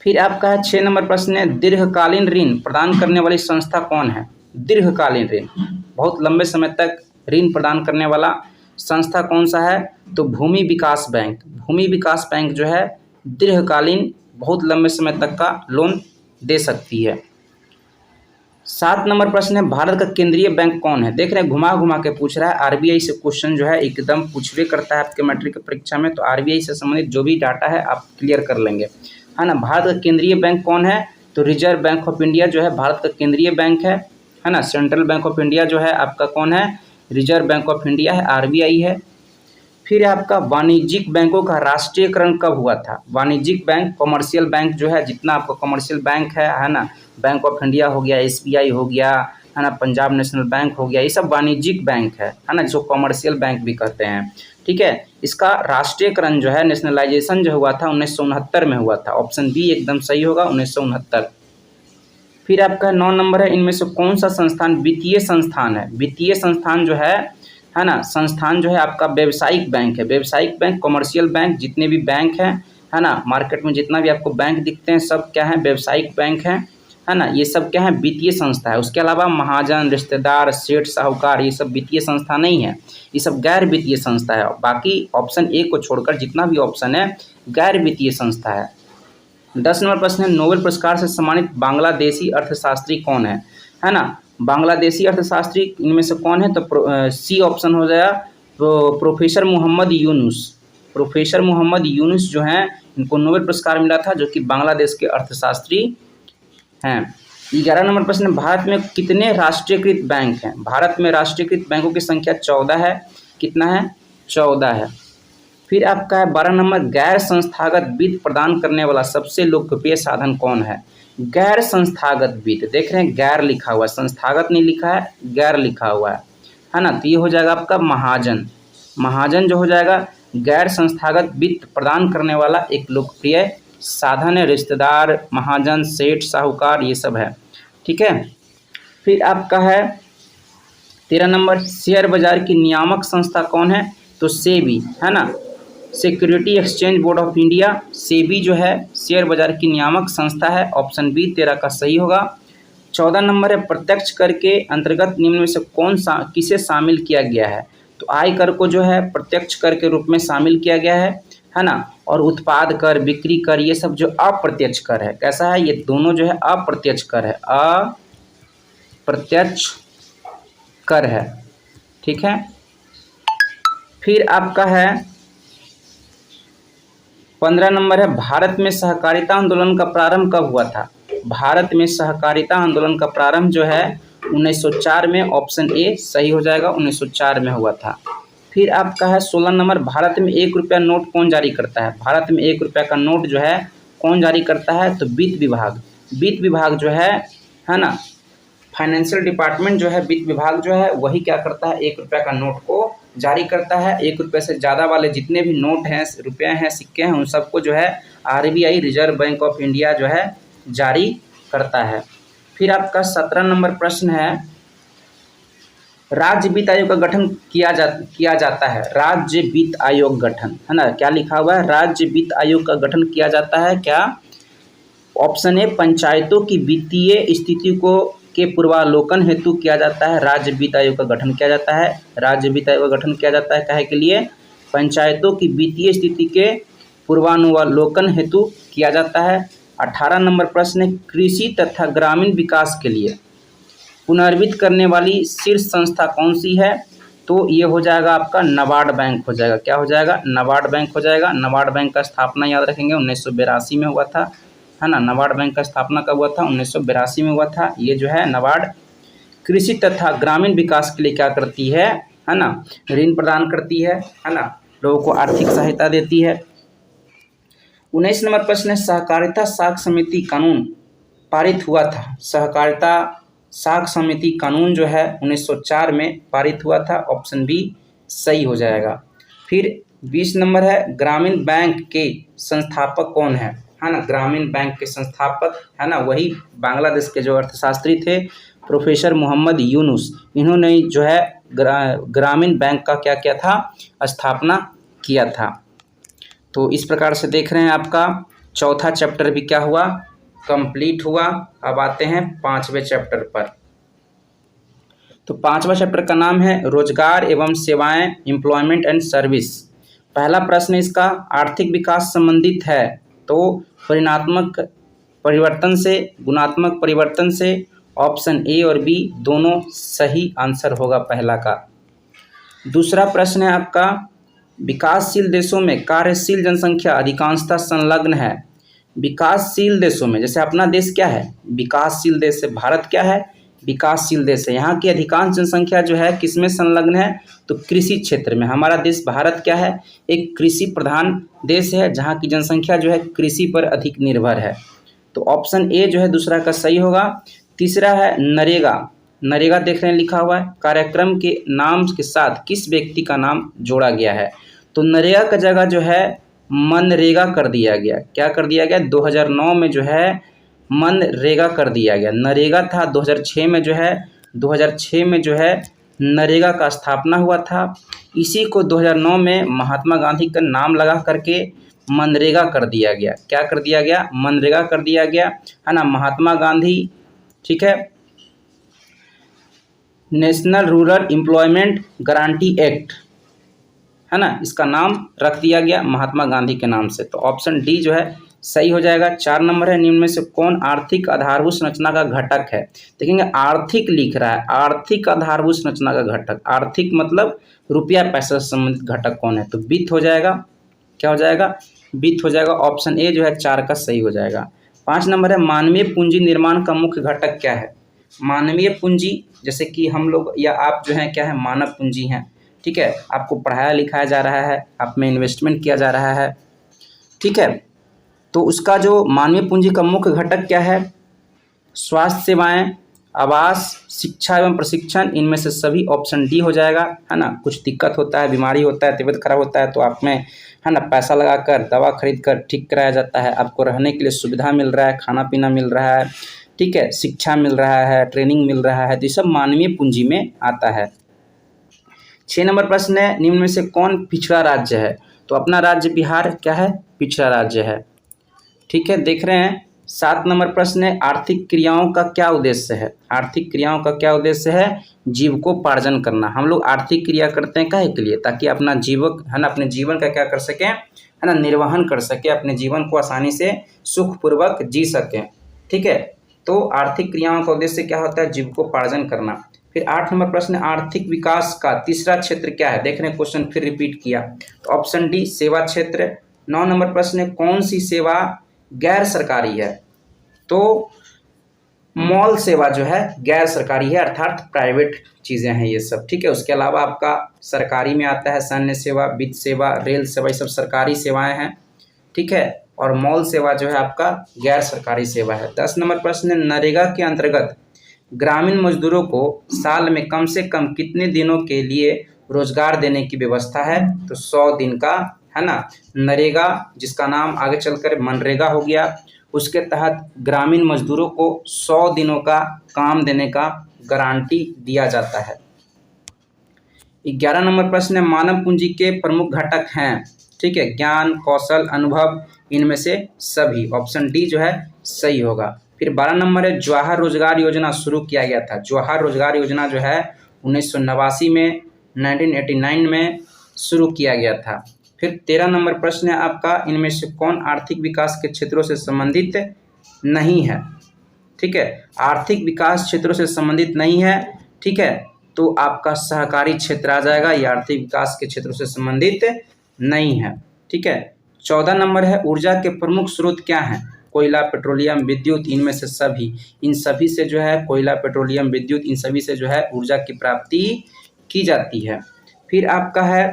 फिर आपका है 6 नंबर प्रश्न है, दीर्घकालीन ऋण प्रदान करने वाली संस्था कौन है? दीर्घकालीन ऋण, बहुत लंबे समय तक ऋण प्रदान करने वाला संस्था कौन सा है? तो भूमि विकास बैंक जो है दीर्घकालीन बहुत लंबे समय तक का लोन दे सकती है। 7 नंबर प्रश्न है, भारत का केंद्रीय बैंक कौन है? देख रहे हैं, घुमा के पूछ रहा है। आरबीआई से क्वेश्चन जो है एकदम पूछवे करता है आपके मैट्रिक परीक्षा में, तो आरबीआई से संबंधित जो भी डाटा है आप क्लियर कर लेंगे, है ना। भारत का केंद्रीय बैंक कौन है? तो रिजर्व बैंक ऑफ इंडिया जो है भारत का केंद्रीय बैंक है ना। सेंट्रल बैंक ऑफ इंडिया जो है आपका कौन है? रिजर्व बैंक ऑफ इंडिया है, आरबीआई है। फिर आपका वाणिज्यिक बैंकों का राष्ट्रीयकरण कब हुआ था? वाणिज्यिक बैंक, कॉमर्शियल बैंक जो है, जितना आपका कॉमर्शियल बैंक है ना, बैंक ऑफ इंडिया हो गया, एसबीआई हो गया, है ना, पंजाब नेशनल बैंक हो गया, ये सब वाणिज्यिक बैंक है ना, जिसको कॉमर्शियल बैंक भी कहते हैं। ठीक है, इसका राष्ट्रीयकरण जो है, नेशनलाइजेशन जो हुआ था 1969 में हुआ था। ऑप्शन बी एकदम सही होगा, 1969। फिर आपका 9 नंबर है, इनमें से कौन सा संस्थान वित्तीय संस्थान है? वित्तीय संस्थान जो है ना, संस्थान जो है आपका व्यावसायिक बैंक है। व्यावसायिक बैंक, कॉमर्शियल बैंक, जितने भी बैंक हैं, है ना, मार्केट में जितना भी आपको बैंक दिखते हैं सब क्या है? व्यावसायिक बैंक है ना, ये सब क्या है? वित्तीय संस्था है। उसके अलावा महाजन, रिश्तेदार, सेठ, साहूकार, ये सब वित्तीय संस्था नहीं है, ये सब गैर वित्तीय संस्था है। बाकी ऑप्शन ए को छोड़कर जितना भी ऑप्शन है गैर वित्तीय संस्था है। 10 नंबर प्रश्न है, नोबेल पुरस्कार से सम्मानित बांग्लादेशी अर्थशास्त्री कौन है ना? बांग्लादेशी अर्थशास्त्री इनमें से कौन है? तो सी ऑप्शन हो जाएगा, प्रोफेसर मोहम्मद यूनुस। प्रोफेसर मोहम्मद यूनुस जो हैं, इनको नोबेल पुरस्कार मिला था, जो कि बांग्लादेश के अर्थशास्त्री हैं। 11 नंबर प्रश्न, भारत में कितने राष्ट्रीयकृत बैंक हैं? भारत में राष्ट्रीयकृत बैंकों की संख्या 14 है। कितना है? 14 है। फिर आपका है 12 नंबर, गैर संस्थागत वित्त प्रदान करने वाला सबसे लोकप्रिय साधन कौन है? गैर संस्थागत वित्त, देख रहे हैं गैर लिखा हुआ है, संस्थागत नहीं लिखा है, गैर लिखा हुआ है ना, तो ये हो जाएगा आपका महाजन। महाजन जो हो जाएगा गैर संस्थागत वित्त प्रदान करने वाला एक लोकप्रिय साधन है। रिश्तेदार, महाजन, सेठ, साहूकार, ये सब है। ठीक है, फिर आपका है 13 नंबर, शेयर बाजार की नियामक संस्था कौन है? तो सेबी, है ना, security exchange board of India. SEBI जो है शेयर बाजार की नियामक संस्था है। ऑप्शन बी 13 का सही होगा। 14 नंबर है, प्रत्यक्ष कर के अंतर्गत निम्न में से किसे शामिल किया गया है? तो आय कर को जो है प्रत्यक्ष कर के रूप में शामिल किया गया है ना, और उत्पाद कर, बिक्री कर, ये सब जो अप्रत्यक्ष कर है, कैसा है? ये दोनों जो है अप्रत्यक्ष कर है, अप्रत्यक्ष कर है। ठीक है, फिर आपका है 15 नंबर है, भारत में सहकारिता आंदोलन का प्रारंभ कब हुआ था? भारत में सहकारिता आंदोलन का प्रारंभ जो है 1904 में। ऑप्शन ए सही हो जाएगा, 1904 में हुआ था। फिर आपका है 16 नंबर, भारत में 1 रुपया नोट कौन जारी करता है? भारत में 1 रुपया का नोट जो है कौन जारी करता है? तो वित्त विभाग। वित्त विभाग जो है ना, फाइनेंशियल डिपार्टमेंट जो है, वित्त विभाग जो है वही क्या करता है? 1 रुपया का नोट को जारी करता है। 1 रुपये से ज़्यादा वाले जितने भी नोट हैं, रुपये हैं, सिक्के हैं, उन सबको जो है RBI, reserve Bank of India जो है जारी करता है। फिर आपका 17 नंबर प्रश्न है, राज्य वित्त आयोग का गठन किया जाता है। राज्य वित्त आयोग गठन, है ना, क्या लिखा हुआ है? राज्य वित्त आयोग का गठन किया जाता है क्या? ऑप्शन ए, पंचायतों की वित्तीय स्थिति के पूर्वालोकन हेतु किया जाता है। राज्य वित्त आयोग का गठन किया जाता है। राज्य वित्त आयोग का गठन किया जाता है काहे के लिए? पंचायतों की वित्तीय स्थिति के पूर्वानुलोकन हेतु किया जाता है। 18 नंबर प्रश्न है, कृषि तथा ग्रामीण विकास के लिए पुनर्वित्त करने वाली शीर्ष संस्था कौन सी है? तो ये हो जाएगा आपका नाबार्ड बैंक हो जाएगा। क्या हो जाएगा? नाबार्ड बैंक हो जाएगा। नाबार्ड बैंक का स्थापना याद रखेंगे 1982 में हुआ था, है ना। नाबार्ड बैंक का स्थापना कब हुआ था? 1982 में हुआ था। ये जो है नाबार्ड कृषि तथा ग्रामीण विकास के लिए क्या करती है ना, ऋण प्रदान करती है ना, लोगों को आर्थिक सहायता देती है। 19 नंबर प्रश्न है, सहकारिता साख समिति कानून पारित हुआ था। सहकारिता साख समिति कानून जो है 1904 में पारित हुआ था। ऑप्शन बी सही हो जाएगा। फिर 20 नंबर है, ग्रामीण बैंक के संस्थापक कौन है ना। ग्रामीण बैंक के संस्थापक है ना, वही बांग्लादेश के जो अर्थशास्त्री थे प्रोफेसर मोहम्मद यूनुस। इन्होंने जो है ग्रामीण बैंक का क्या किया था? स्थापना किया था। तो इस प्रकार से देख रहे हैं आपका चौथा चैप्टर भी क्या हुआ? कंप्लीट हुआ। अब आते हैं 5वें चैप्टर पर। तो 5वां चैप्टर का नाम है रोजगार एवं सेवाएं, एम्प्लॉयमेंट एंड सर्विस। पहला प्रश्न इसका आर्थिक विकास संबंधित है, तो परिणात्मक परिवर्तन से, गुणात्मक परिवर्तन से। ऑप्शन ए और बी दोनों सही आंसर होगा पहला का। दूसरा प्रश्न है आपका, विकासशील देशों में कार्यशील जनसंख्या अधिकांशतः संलग्न है। विकासशील देशों में, जैसे अपना देश क्या है? विकासशील देश है। भारत क्या है? विकासशील देश है। यहाँ की अधिकांश जनसंख्या जो है किसमें संलग्न है? तो कृषि क्षेत्र में। हमारा देश भारत क्या है? एक कृषि प्रधान देश है, जहाँ की जनसंख्या जो है कृषि पर अधिक निर्भर है। तो ऑप्शन ए जो है दूसरा का सही होगा। तीसरा है नरेगा। नरेगा देख रहे हैं लिखा हुआ है, कार्यक्रम के नाम के साथ किस व्यक्ति का नाम जोड़ा गया है? तो नरेगा का जगह जो है मनरेगा कर दिया गया। क्या कर दिया गया? 2009 में जो है मनरेगा कर दिया गया। नरेगा था 2006 में जो है 2006 में जो है नरेगा का स्थापना हुआ था। इसी को 2009 में महात्मा गांधी का नाम लगा करके मनरेगा कर दिया गया। क्या कर दिया गया? मनरेगा कर दिया गया, है ना। महात्मा गांधी, ठीक है, national rural employment guarantee act, है ना, इसका नाम रख दिया गया महात्मा गांधी के नाम से। तो ऑप्शन डी जो है सही हो जाएगा। 4 नंबर है, निम्न में से कौन आर्थिक आधारभूत संरचना का घटक है? देखेंगे आर्थिक लिख रहा है, आर्थिक आधारभूत संरचना का घटक, आर्थिक मतलब रुपया पैसा से संबंधित घटक कौन है? तो वित्त हो जाएगा। क्या हो जाएगा? वित्त हो जाएगा। ऑप्शन ए जो है 4 का सही हो जाएगा। 5 नंबर है, मानवीय पूंजी निर्माण का मुख्य घटक क्या है? मानवीय पूंजी जैसे कि हम लोग या आप जो है क्या है, मानव पूंजी हैं, ठीक है। आपको पढ़ाया लिखाया जा रहा है, आप में इन्वेस्टमेंट किया जा रहा है, ठीक है। तो उसका जो मानवीय पूंजी का मुख्य घटक क्या है? स्वास्थ्य सेवाएं, आवास, शिक्षा एवं प्रशिक्षण, इनमें से सभी ऑप्शन डी हो जाएगा, है ना। कुछ दिक्कत होता है, बीमारी होता है, तबीयत खराब होता है, तो आप में, है ना, पैसा लगाकर दवा खरीद कर ठीक कराया जाता है। आपको रहने के लिए सुविधा मिल रहा है, खाना पीना मिल रहा है, ठीक है, शिक्षा मिल रहा है, ट्रेनिंग मिल रहा है, तो ये सब मानवीय पूंजी में आता है। 6 नंबर प्रश्न है, निम्न में से कौन पिछड़ा राज्य है? तो अपना राज्य बिहार क्या है? पिछड़ा राज्य है, ठीक है। देख रहे हैं 7 नंबर प्रश्न है, आर्थिक क्रियाओं का क्या उद्देश्य है? आर्थिक क्रियाओं का क्या उद्देश्य है? जीविकोपार्जन करना। हम लोग आर्थिक क्रिया करते हैं काहे के लिए? ताकि अपना जीवक, है ना, अपने जीवन का क्या कर सकें, है ना, निर्वहन कर सके, अपने जीवन को आसानी से सुखपूर्वक जी सकें, ठीक है। तो आर्थिक क्रियाओं का उद्देश्य क्या होता है? जीविकोपार्जन करना। फिर 8 नंबर प्रश्न, आर्थिक विकास का तीसरा क्षेत्र क्या है? देख रहे हैं क्वेश्चन फिर रिपीट किया, तो ऑप्शन डी सेवा क्षेत्र। 9 नंबर प्रश्न, कौन सी सेवा गैर सरकारी है? तो मॉल सेवा जो है गैर सरकारी है, अर्थात प्राइवेट चीज़ें हैं ये सब, ठीक है। उसके अलावा आपका सरकारी में आता है सैन्य सेवा, वित्त सेवा, रेल सेवा, ये सब सरकारी सेवाएं हैं, ठीक है। और मॉल सेवा जो है आपका गैर सरकारी सेवा है। 10 नंबर प्रश्न, नरेगा के अंतर्गत ग्रामीण मजदूरों को साल में कम से कम कितने दिनों के लिए रोजगार देने की व्यवस्था है? तो 100 दिन का, है ना। नरेगा जिसका नाम आगे चलकर मनरेगा हो गया, उसके तहत ग्रामीण मजदूरों को 100 दिनों का काम देने का गारंटी दिया जाता है। 11 नंबर प्रश्न है, मानव पूंजी के प्रमुख घटक हैं, ठीक है, ज्ञान, कौशल, अनुभव, इनमें से सभी। ऑप्शन डी जो है सही होगा। फिर 12 नंबर है, जवाहर रोजगार योजना शुरू किया गया था। जवाहर रोजगार योजना जो है 1989 में, 1989 में शुरू किया गया था। फिर 13 नंबर प्रश्न है आपका, इनमें से कौन आर्थिक विकास के क्षेत्रों से संबंधित नहीं है? ठीक है, आर्थिक विकास क्षेत्रों से संबंधित नहीं है, ठीक है, तो आपका सहकारी क्षेत्र आ जाएगा, ये आर्थिक विकास के क्षेत्रों से संबंधित नहीं है, ठीक है। 14 नंबर है, ऊर्जा के प्रमुख स्रोत क्या हैं? कोयला, पेट्रोलियम, विद्युत, इनमें से सभी। इन सभी से जो है कोयला, पेट्रोलियम, विद्युत, इन सभी से जो है ऊर्जा की प्राप्ति की जाती है। फिर आपका है,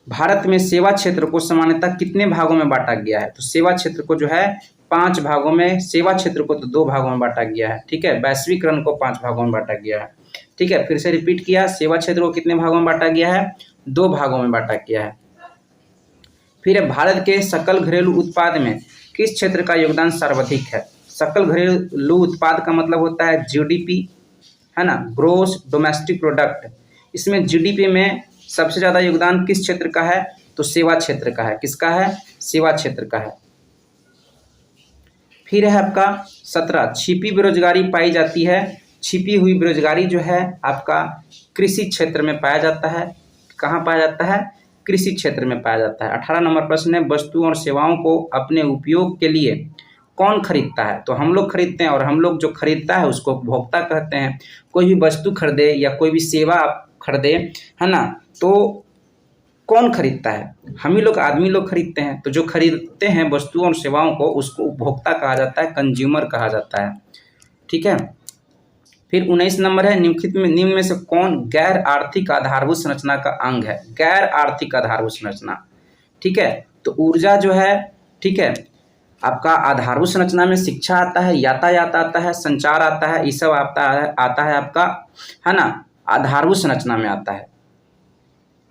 भारत में सेवा क्षेत्र को सामान्यतः कितने भागों में बांटा गया है? तो सेवा क्षेत्र को जो है 5 भागों में, सेवा क्षेत्र को तो 2 भागों में बांटा गया है, ठीक है। वैश्वीकरण को 5 भागों में बांटा गया है, ठीक है। फिर से रिपीट किया, सेवा क्षेत्र को कितने भागों में बांटा गया है? 2 भागों में बांटा गया है। फिर भारत के सकल घरेलू उत्पाद में किस क्षेत्र का योगदान सर्वाधिक है? सकल घरेलू उत्पाद का मतलब होता है जीडीपी, है ना, ग्रोस डोमेस्टिक प्रोडक्ट। इसमें जीडीपी में सबसे ज़्यादा योगदान किस क्षेत्र का है? तो सेवा क्षेत्र का है। किसका है? सेवा क्षेत्र का है। फिर है आपका 17, छिपी बेरोजगारी पाई जाती है। छिपी हुई बेरोजगारी जो है आपका कृषि क्षेत्र में पाया जाता है। कहाँ पाया जाता है? कृषि क्षेत्र में पाया जाता है। 18 नंबर प्रश्न है, वस्तुओं और सेवाओं को अपने उपयोग के लिए कौन खरीदता है? तो हम लोग खरीदते हैं, और हम लोग जो खरीदता है उसको उपभोक्ता कहते हैं। कोई भी वस्तु खरीदे या कोई भी सेवा आप खरीदे, है ना, तो कौन खरीदता है? हम ही लोग, आदमी लोग खरीदते हैं। तो जो खरीदते हैं वस्तुओं और सेवाओं को, उसको उपभोक्ता कहा जाता है, कंज्यूमर कहा जाता है, ठीक है। फिर 19 नंबर है, निम्न में से कौन गैर आर्थिक आधारभूत संरचना का अंग है? गैर आर्थिक आधारभूत संरचना, ठीक है। तो ऊर्जा जो है, ठीक है, आपका आधारभूत संरचना में शिक्षा आता है, यातायात आता है, संचार आता है, ये सब आता है आपका, है ना, आधारभूत संरचना में आता है,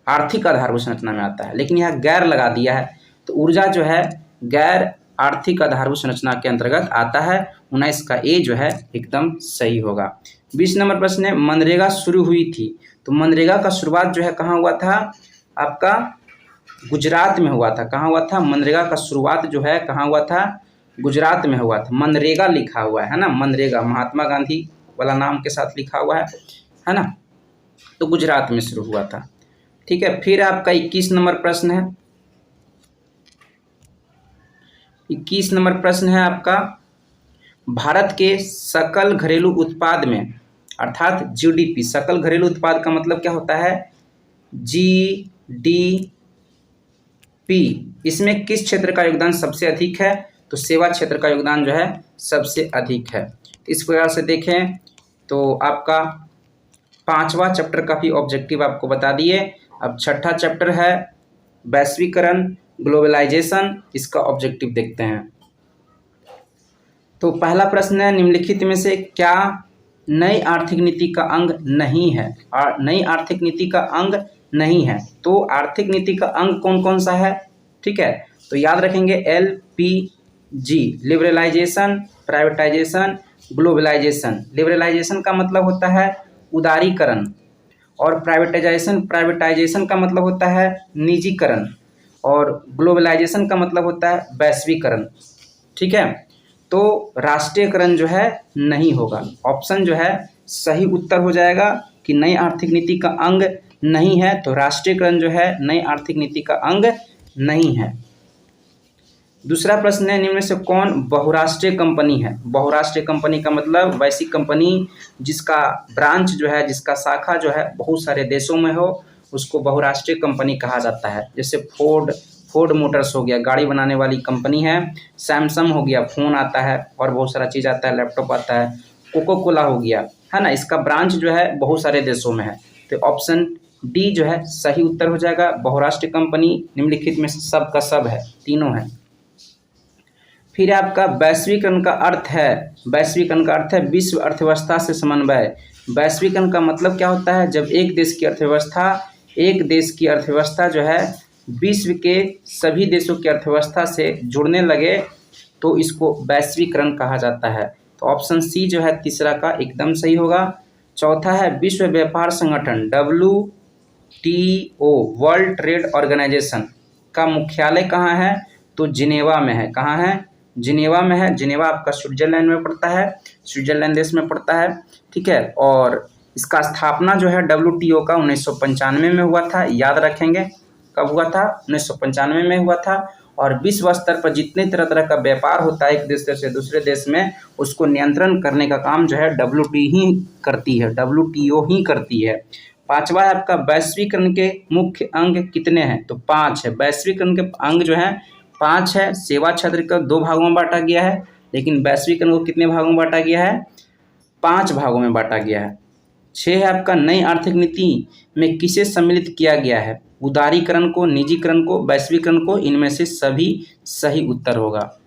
आर्थिक आधारभूत संरचना में आता है। लेकिन यहाँ गैर लगा दिया है, तो ऊर्जा जो है गैर आर्थिक आधारभूत संरचना के अंतर्गत आता है। 19 का ए जो है एकदम सही होगा। 20 नंबर प्रश्न है, मनरेगा शुरू हुई थी, तो मनरेगा का शुरुआत जो है कहाँ हुआ था, आपका गुजरात में हुआ था। कहाँ हुआ था, मनरेगा का शुरुआत जो है कहाँ हुआ था, गुजरात में हुआ था। मनरेगा लिखा हुआ है ना, मनरेगा महात्मा गांधी वाला नाम के साथ लिखा हुआ है ना, तो गुजरात में शुरू हुआ था। ठीक है, फिर आपका 21 नंबर प्रश्न है। 21 नंबर प्रश्न है आपका, भारत के सकल घरेलू उत्पाद में, अर्थात जीडीपी, सकल घरेलू उत्पाद का मतलब क्या होता है, जीडीपी, इसमें किस क्षेत्र का योगदान सबसे अधिक है, तो सेवा क्षेत्र का योगदान जो है सबसे अधिक है। इस प्रकार से देखें तो आपका 5वां चैप्टर का भी ऑब्जेक्टिव आपको बता दिए। अब 6ठा चैप्टर है वैश्वीकरण, ग्लोबलाइजेशन, इसका ऑब्जेक्टिव देखते हैं। तो पहला प्रश्न है, निम्नलिखित में से क्या नई आर्थिक नीति का अंग नहीं है, नई आर्थिक नीति का अंग नहीं है। तो आर्थिक नीति का अंग कौन कौन सा है, ठीक है, तो याद रखेंगे LPG, liberalization, privatization, globalization. Liberalization का मतलब होता है उदारीकरण, और प्राइवेटाइजेशन का मतलब होता है निजीकरण, और ग्लोबलाइजेशन का मतलब होता है वैश्वीकरण। ठीक है, तो राष्ट्रीयकरण जो है नहीं होगा। ऑप्शन जो है सही उत्तर हो जाएगा कि नई आर्थिक नीति का अंग नहीं है, तो राष्ट्रीयकरण जो है नई आर्थिक नीति का अंग नहीं है। दूसरा प्रश्न है, निम्न में से कौन बहुराष्ट्रीय कंपनी है। बहुराष्ट्रीय कंपनी का मतलब वैसी कंपनी जिसका ब्रांच जो है, जिसका शाखा जो है बहुत सारे देशों में हो, उसको बहुराष्ट्रीय कंपनी कहा जाता है। जैसे फोर्ड मोटर्स हो गया, गाड़ी बनाने वाली कंपनी है। सैमसंग हो गया, फ़ोन आता है और बहुत सारा चीज़ आता है, लैपटॉप आता है। कोको कोला हो गया, है ना, इसका ब्रांच जो है बहुत सारे देशों में है। तो ऑप्शन डी जो है सही उत्तर हो जाएगा। बहुराष्ट्रीय कंपनी निम्नलिखित में सब का सब है, तीनों है। फिर आपका वैश्वीकरण का अर्थ है, वैश्वीकरण का अर्थ है विश्व अर्थव्यवस्था से समन्वय। वैश्वीकरण का मतलब क्या होता है, जब एक देश की अर्थव्यवस्था जो है विश्व के सभी देशों की अर्थव्यवस्था से जुड़ने लगे, तो इसको वैश्वीकरण कहा जाता है। तो ऑप्शन सी जो है तीसरा का एकदम सही होगा। चौथा है विश्व व्यापार संगठन WTO, वर्ल्ड ट्रेड ऑर्गेनाइजेशन का मुख्यालय कहाँ है, तो जिनेवा में है। कहाँ है, जिनेवा में है। जिनेवा आपका स्विट्जरलैंड में पड़ता है, स्विट्जरलैंड देश में पड़ता है। ठीक है, और इसका स्थापना जो है WTO का 1995 में हुआ था। याद रखेंगे कब हुआ था, 1995 में हुआ था। और विश्व स्तर पर जितने तरह का व्यापार होता है एक देश से दूसरे देश में, उसको नियंत्रण करने का काम जो है WTO ही करती है। पांचवा है आपका वैश्वीकरण के मुख्य अंग कितने हैं, तो 5 है। वैश्वीकरण के अंग जो है 5 है। सेवा क्षेत्र को 2 भागों में बांटा गया है, लेकिन वैश्वीकरण को कितने भागों में बांटा गया है, 5 भागों में बांटा गया है। 6 है आपका नई आर्थिक नीति में किसे सम्मिलित किया गया है, उदारीकरण को, निजीकरण को, वैश्वीकरण को। इनमें से सभी सही उत्तर होगा।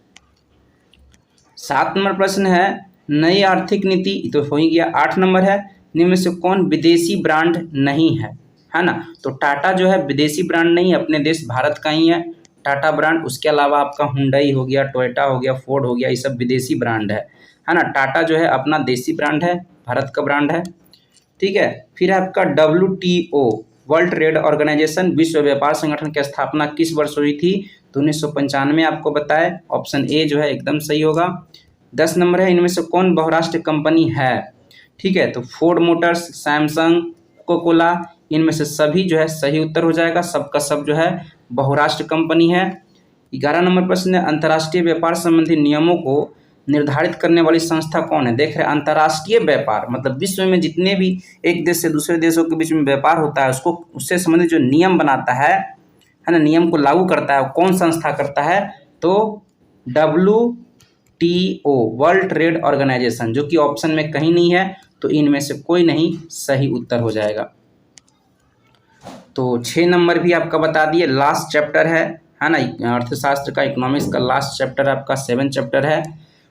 7 नंबर प्रश्न है, नई आर्थिक नीति तो हो ही गया। 8 नंबर है, निम्न में से कौन विदेशी ब्रांड नहीं है ना, तो टाटा जो है विदेशी ब्रांड नहीं, अपने देश भारत का ही है टाटा ब्रांड। उसके अलावा आपका हुंडई हो गया, टोयोटा हो गया, फोर्ड हो गया, ये सब विदेशी ब्रांड है ना। टाटा जो है अपना देसी ब्रांड है, भारत का ब्रांड है। ठीक है, फिर आपका WTO, वर्ल्ड ट्रेड ऑर्गेनाइजेशन, विश्व व्यापार संगठन की स्थापना किस वर्ष हुई थी, तो 1995 आपको बताए। ऑप्शन ए जो है एकदम सही होगा। 10 नंबर है, इनमें से कौन बहुराष्ट्रीय कंपनी है। ठीक है, तो फोर्ड मोटर्स, सैमसंग, कोकोला, इनमें से सभी जो है सही उत्तर हो जाएगा। सबका सब जो है बहुराष्ट्रीय कंपनी है। 11 नंबर प्रश्न है, अंतर्राष्ट्रीय व्यापार संबंधी नियमों को निर्धारित करने वाली संस्था कौन है। देख रहे हैं, अंतर्राष्ट्रीय व्यापार मतलब विश्व में जितने भी एक देश से दूसरे देशों के बीच में व्यापार होता है, उसको उससे संबंधित जो नियम बनाता है ना, नियम को लागू करता है, कौन संस्था करता है, तो WTO, वर्ल्ड ट्रेड ऑर्गेनाइजेशन, जो कि ऑप्शन में कहीं नहीं है, तो इनमें से कोई नहीं सही उत्तर हो जाएगा। तो 6 नंबर भी आपका बता दिए, लास्ट चैप्टर है है ना। अर्थशास्त्र का, इकोनॉमिक्स का लास्ट चैप्टर आपका 7 चैप्टर है,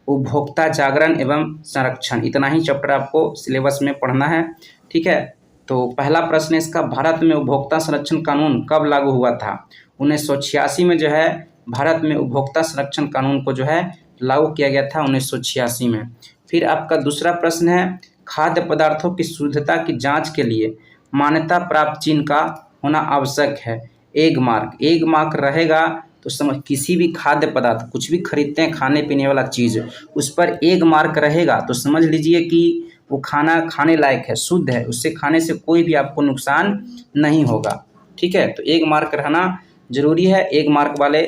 उपभोक्ता जागरण एवं संरक्षण। इतना ही चैप्टर आपको सिलेबस में पढ़ना है, ठीक है। तो पहला प्रश्न है इसका, भारत में उपभोक्ता संरक्षण कानून कब लागू हुआ था? 1986 में जो है भारत में उपभोक्ता संरक्षण कानून को जो है लागू किया गया था 1986 में। फिर आपका दूसरा प्रश्न है, खाद्य पदार्थों की शुद्धता की जांच के लिए मान्यता प्राप्त चिन्ह का होना आवश्यक है। एग मार्क रहेगा तो समझ, किसी भी खाद्य पदार्थ, कुछ भी खरीदते हैं खाने पीने वाला चीज़, उस पर एग मार्क रहेगा तो समझ लीजिए कि वो खाना खाने लायक है, शुद्ध है, उससे खाने से कोई भी आपको नुकसान नहीं होगा, ठीक है। तो एग मार्क रहना जरूरी है। एग मार्क वाले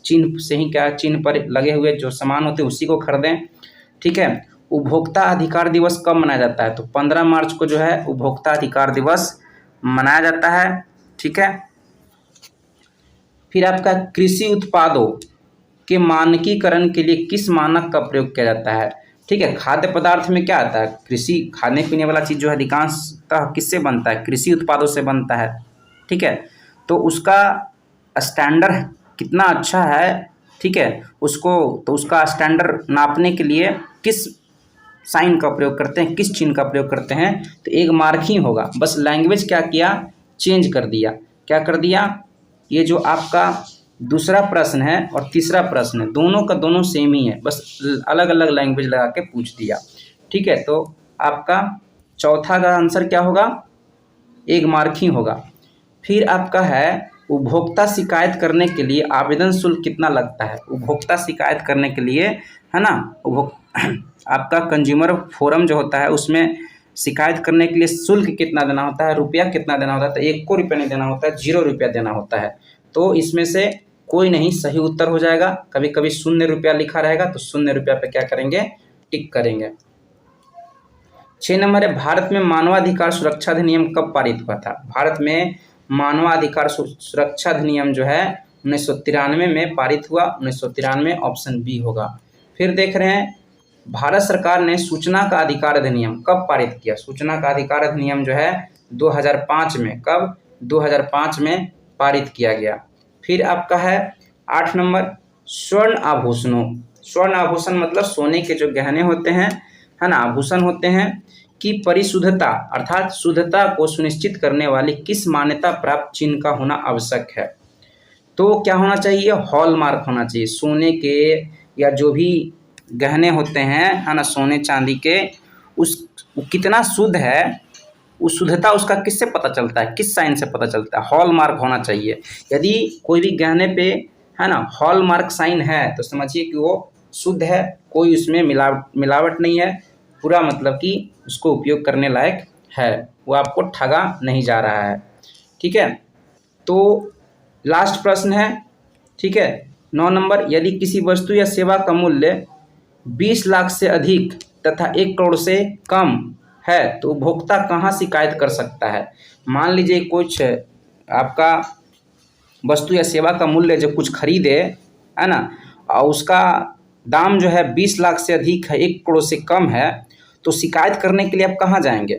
चिन्ह से ही, क्या चिन्ह पर लगे हुए जो सामान होते हैं उसी को खरीदें, ठीक है। उपभोक्ता अधिकार दिवस कब मनाया जाता है? तो 15 मार्च को जो है उपभोक्ता अधिकार दिवस मनाया जाता है, ठीक है। फिर आपका कृषि उत्पादों के मानकीकरण के लिए किस मानक का प्रयोग किया जाता है? ठीक है, खाद्य पदार्थ में क्या आता है? कृषि, खाने पीने वाला चीज़ जो है अधिकांशतः किससे बनता है? कृषि उत्पादों से बनता है, ठीक है। तो उसका स्टैंडर्ड कितना अच्छा है, ठीक है, उसका स्टैंडर्ड नापने के लिए किस साइन का प्रयोग करते हैं, किस चिन्ह का प्रयोग करते हैं? तो एक मार्क ही होगा। बस लैंग्वेज क्या किया, चेंज कर दिया। क्या कर दिया? ये जो आपका दूसरा प्रश्न है और तीसरा प्रश्न है, दोनों का दोनों सेम ही है, बस अलग अलग लैंग्वेज लगा के पूछ दिया, ठीक है। तो आपका चौथा का आंसर क्या होगा? एक मार्क ही होगा। फिर आपका है, उपभोक्ता शिकायत करने के लिए आवेदन शुल्क कितना लगता है? उपभोक्ता शिकायत करने के लिए, है ना, आपका कंज्यूमर फोरम जो होता है उसमें शिकायत करने के लिए शुल्क कितना देना होता है, रुपया कितना देना होता है? तो 1 को रुपया नहीं देना होता है, 0 रुपया देना होता है। तो इसमें से कोई नहीं सही उत्तर हो जाएगा। कभी कभी 0 रुपया लिखा रहेगा तो 0 रुपया पे क्या करेंगे, टिक करेंगे। 6 नंबर है, भारत में मानवाधिकार सुरक्षा अधिनियम कब पारित हुआ था? भारत में मानवाधिकार सुरक्षा अधिनियम जो है 1993 में पारित हुआ। 1993, ऑप्शन बी होगा। फिर देख रहे हैं, भारत सरकार ने सूचना का अधिकार अधिनियम कब पारित किया? सूचना का अधिकार अधिनियम जो है 2005 में, कब? 2005 में पारित किया गया। फिर आपका है 8 नंबर, स्वर्ण आभूषणों, स्वर्ण आभूषण मतलब सोने के जो गहने होते हैं, है ना, आभूषण होते हैं, की परिशुद्धता अर्थात शुद्धता को सुनिश्चित करने वाली किस मान्यता प्राप्त चिन्ह का होना आवश्यक है? तो क्या होना चाहिए? हॉलमार्क होना चाहिए। सोने के या जो भी गहने होते हैं, है ना, सोने चांदी के, वो कितना शुद्ध है, उस शुद्धता उसका किससे पता चलता है, किस साइन से पता चलता है? हॉलमार्क होना चाहिए। यदि कोई भी गहने पे, है ना, हॉलमार्क साइन है तो समझिए कि वो शुद्ध है, कोई उसमें मिलावट नहीं है, पूरा मतलब कि उसको उपयोग करने लायक है, वो आपको ठगा नहीं जा रहा है, ठीक है। तो लास्ट प्रश्न है, ठीक है, 9 नंबर, यदि किसी वस्तु या सेवा का मूल्य 20 लाख से अधिक तथा 1 करोड़ से कम है तो उपभोक्ता कहाँ शिकायत कर सकता है? मान लीजिए कुछ आपका वस्तु या सेवा का मूल्य जब कुछ खरीदे, है ना, और उसका दाम जो है 20 लाख से अधिक है, 1 करोड़ से कम है, तो शिकायत करने के लिए आप कहाँ जाएंगे?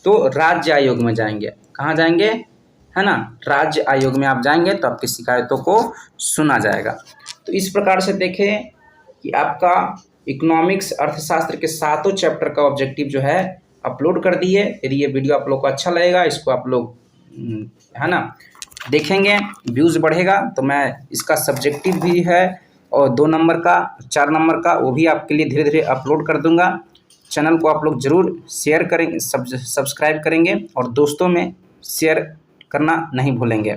तो राज्य आयोग में जाएंगे। कहाँ जाएंगे? है ना, राज्य आयोग में आप जाएंगे तो आपकी शिकायतों को सुना जाएगा। तो इस प्रकार से देखें कि आपका इकोनॉमिक्स अर्थशास्त्र के 7 चैप्टर का ऑब्जेक्टिव जो है अपलोड कर दिए। यदि ये वीडियो आप लोग को अच्छा लगेगा, इसको आप लोग, है ना, देखेंगे, व्यूज़ बढ़ेगा, तो मैं इसका सब्जेक्टिव भी है और 2 नंबर का, 4 नंबर का, वो भी आपके लिए धीरे धीरे अपलोड कर दूंगा। चैनल को आप लोग ज़रूर शेयर करेंगे, सब्सक्राइब करेंगे और दोस्तों में शेयर करना नहीं भूलेंगे।